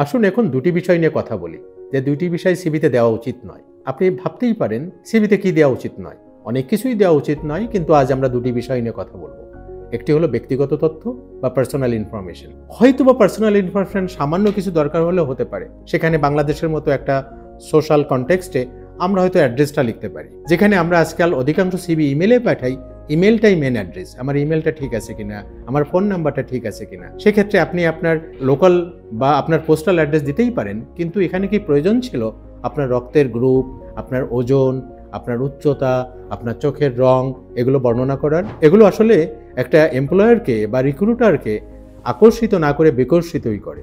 আসুন এখন দুটি বিষয় নিয়ে কথা বলি, যে দুইটি বিষয় সিভিতে দেওয়া উচিত নয়। আপনি ভাবতেই পারেন সিভিতে কি দেওয়া উচিত নয়। অনেক কিছুই দেওয়া উচিত নয়, কিন্তু আজ আমরা দুটি বিষয় নিয়ে কথা বলবো। একটি হলো ব্যক্তিগত তথ্য বা পার্সোনাল ইনফরমেশন। হয়তো বা পার্সোনাল ইনফরমেশন সামান্য কিছু দরকার হলেও হতে পারে। সেখানে বাংলাদেশের মতো একটা সোশ্যাল কনটেক্সটে আমরা হয়তো অ্যাড্রেসটা লিখতে পারি, যেখানে আমরা আজকাল অধিকাংশ সিভি ইমেলে পাঠাই। ইমেলটাই মেন অ্যাড্রেস, আমার ইমেলটা ঠিক আছে কিনা, আমার ফোন নাম্বারটা ঠিক আছে কিনা। সেক্ষেত্রে আপনি আপনার লোকাল বা আপনার পোস্টাল অ্যাড্রেস দিতেই পারেন, কিন্তু এখানে কি প্রয়োজন ছিল আপনার রক্তের গ্রুপ, আপনার ওজন, আপনার উচ্চতা, আপনার চোখের রং এগুলো বর্ণনা করার? এগুলো আসলে একটা এমপ্লয়ারকে বা রিক্রুটারকে আকর্ষিত না করে বিকর্ষিতই করে।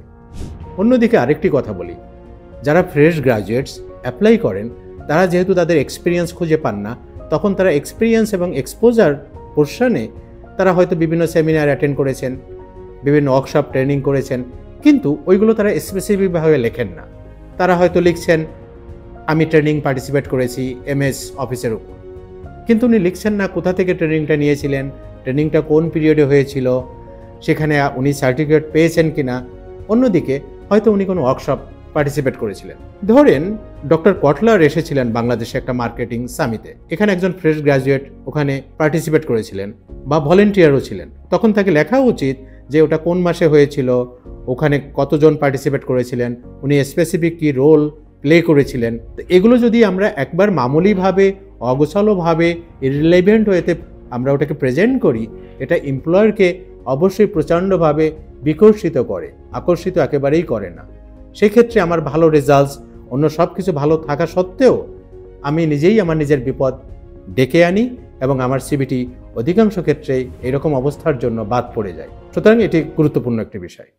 অন্যদিকে আরেকটি কথা বলি, যারা ফ্রেশ গ্রাজুয়েটস অ্যাপ্লাই করেন, তারা যেহেতু তাদের এক্সপিরিয়েন্স খুঁজে পান না, তখন তারা এক্সপিরিয়েন্স এবং এক্সপোজার পোর্শনে তারা হয়তো বিভিন্ন সেমিনার অ্যাটেন্ড করেছেন, বিভিন্ন ওয়ার্কশপ ট্রেনিং করেছেন, কিন্তু ওইগুলো তারা স্পেসিফিকভাবে লেখেন না। তারা হয়তো লিখছেন আমি ট্রেনিং পার্টিসিপেট করেছি এমএস অফিসের উপর, কিন্তু উনি লিখছেন না কোথা থেকে ট্রেনিংটা নিয়েছিলেন, ট্রেনিংটা কোন পিরিয়ডে হয়েছিল, সেখানে উনি সার্টিফিকেট পেয়েছেন কিনা। অন্যদিকে হয়তো উনি কোনো ওয়ার্কশপ পার্টিসিপেট করেছিলেন। ধরেন ডক্টর কটলার এসেছিলেন বাংলাদেশে একটা মার্কেটিং সামিটে, এখানে একজন ফ্রেশ গ্র্যাজুয়েট ওখানে পার্টিসিপেট করেছিলেন বা ভলেন্টিয়ারও ছিলেন। তখন তাকে লেখা উচিত যে ওটা কোন মাসে হয়েছিল, ওখানে কতজন পার্টিসিপেট করেছিলেন, উনি স্পেসিফিক কি রোল প্লে করেছিলেন। এগুলো যদি আমরা একবার মামুলিভাবে অগোছালোভাবে ইররিলেভেন্ট ওয়েতে আমরা ওটাকে প্রেজেন্ট করি, এটা এমপ্লয়ারকে অবশ্যই প্রচণ্ডভাবে বিকর্ষিত করে, আকর্ষিত একেবারেই করে না। সেক্ষেত্রে আমার ভালো রেজাল্টস, অন্য সব কিছু ভালো থাকা সত্ত্বেও আমি নিজেই আমার নিজের বিপদ ডেকে আনি এবং আমার সিভিটি অধিকাংশ ক্ষেত্রে এরকম অবস্থার জন্য বাদ পড়ে যায়। সুতরাং এটি গুরুত্বপূর্ণ একটি বিষয়।